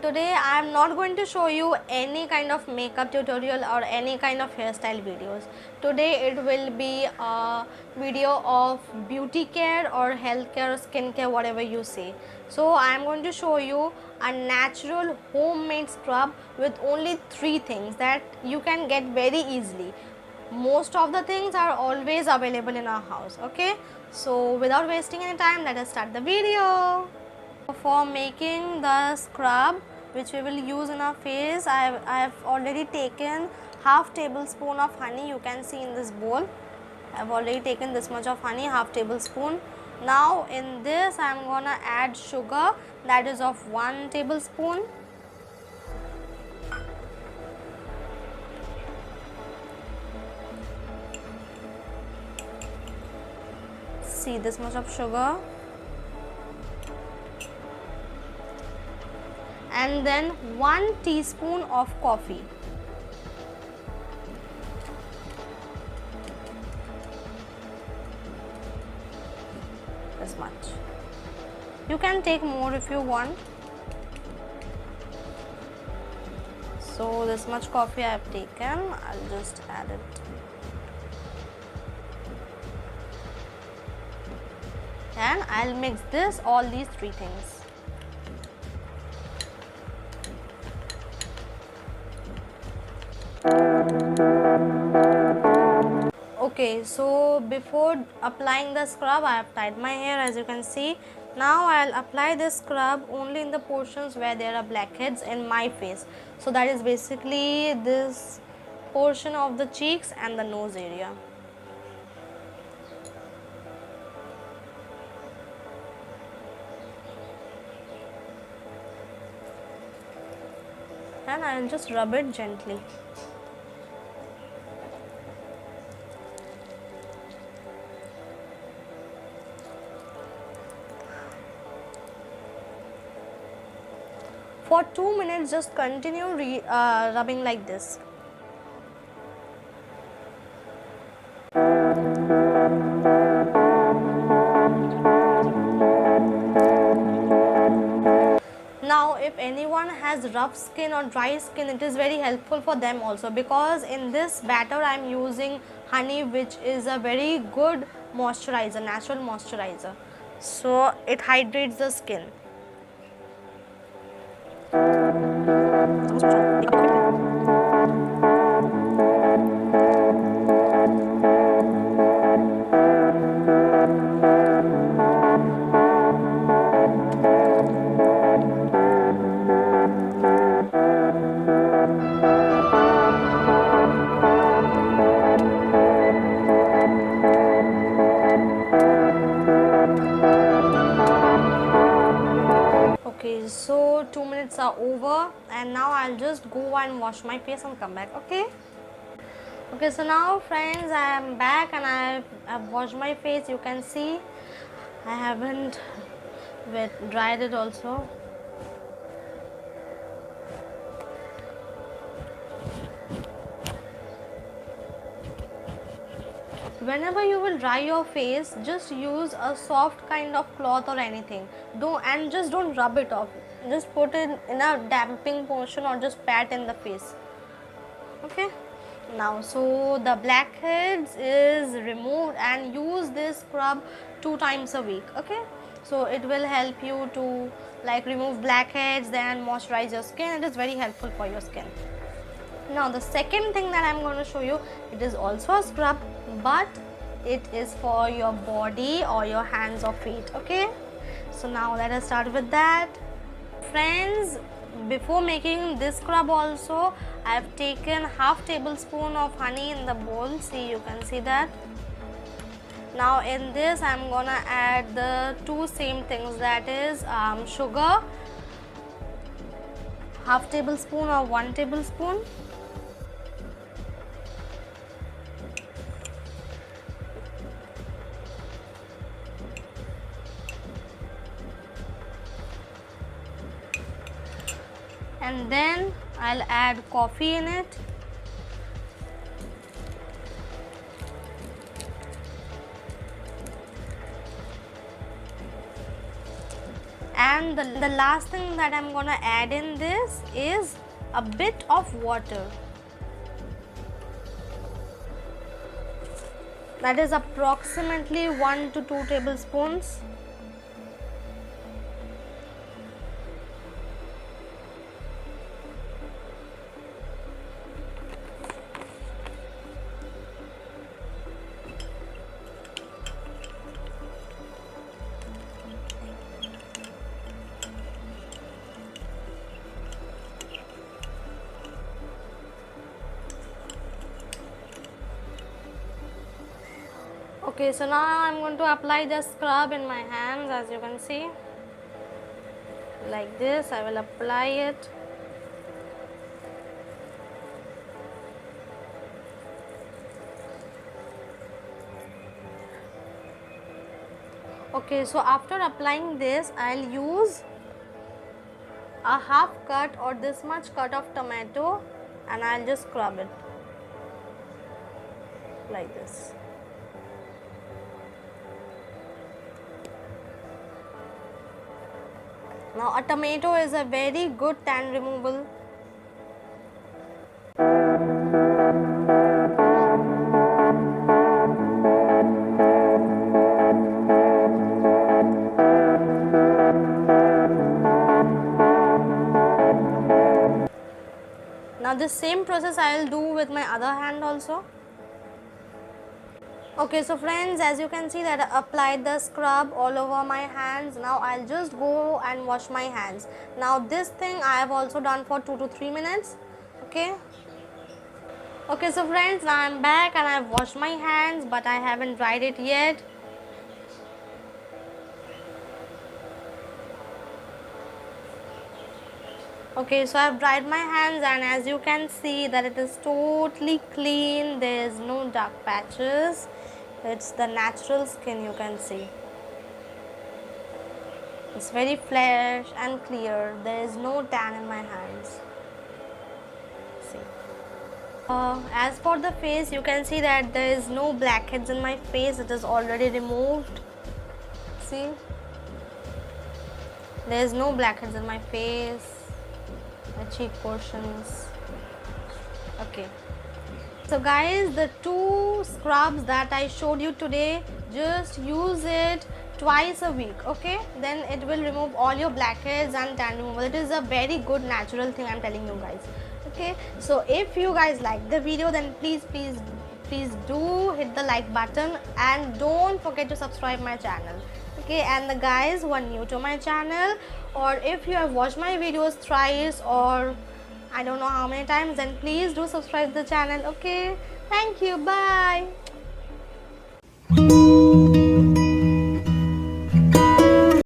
today I am not going to show you any kind of makeup tutorial or any kind of hairstyle videos. Today it will be a video of beauty care or health care, skin care, whatever you say. So I am going to show you a natural homemade scrub with only 3 things that you can get very easily. Most of the things are always available in our house. Okay, so without wasting any time, let us start the video. For making the scrub which we will use in our face, I have already taken half tablespoon of honey. You can see in this bowl I have already taken this much of honey, half tablespoon. Now in this I am gonna add sugar, that is of 1 tablespoon. See, this much of sugar. And then 1 teaspoon of coffee. This much. You can take more if you want. So this much coffee I have taken, I'll just add it. And I'll mix this, all these 3 things. Okay, so before applying the scrub, I have tied my hair, as you can see. Now I'll apply this scrub only in the portions where there are blackheads in my face. So that is basically this portion of the cheeks and the nose area. And I'll just rub it gently. For 2 minutes, just continue rubbing like this. Now, if anyone has rough skin or dry skin, it is very helpful for them also, because in this batter I am using honey, which is a very good moisturizer, natural moisturizer. So it hydrates the skin. Okay, so 2 minutes are over, and now I'll just go and wash my face and come back. Okay, so now friends, I am back and I've washed my face. You can see I haven't dried it also. Whenever you will dry your face, just use a soft kind of cloth or anything. Just don't rub it off. Just put it in a damping portion or just pat in the face. Okay. Now, so the blackheads is removed, and use this scrub 2 times a week. Okay. So it will help you to remove blackheads, then moisturize your skin. It is very helpful for your skin. Now the second thing that I am going to show you, it is also a scrub, but it is for your body or your hands or feet. Okay, so now let us start with that. Friends, before making this scrub also, I have taken half tablespoon of honey in the bowl. See, you can see that. Now in this I am gonna add the 2 same things, that is sugar, half tablespoon or 1 tablespoon. And then I'll add coffee in it. And the last thing that I'm gonna add in this is a bit of water. That is approximately 1 to 2 tablespoons. Okay, so now I'm going to apply the scrub in my hands, as you can see. Like this, I will apply it. Okay, so after applying this, I'll use a half cut or this much cut of tomato, and I'll just scrub it like this. Now a tomato is a very good tan removal. Now this same process I will do with my other hand also. Okay, so friends, as you can see that I applied the scrub all over my hands. Now I'll just go and wash my hands. Now this thing I have also done for 2 to 3 minutes. Okay. Okay, so friends, now I'm back and I've washed my hands, but I haven't dried it yet. Okay, so I've dried my hands, and as you can see that it is totally clean. There is no dark patches. It's the natural skin, you can see. It's very fresh and clear. There is no tan in my hands. See. As for the face, you can see that there is no blackheads in my face. It is already removed. See. There is no blackheads in my face. The cheek portions. Okay. So guys, the 2 scrubs that I showed you today, just use it twice a week, okay? Then it will remove all your blackheads and tan removal. It is a very good natural thing, I'm telling you guys. Okay, so if you guys like the video, then please do hit the like button, and don't forget to subscribe my channel. Okay, and the guys who are new to my channel, or if you have watched my videos thrice or I don't know how many times, then please do subscribe to the channel. Okay, thank you, bye.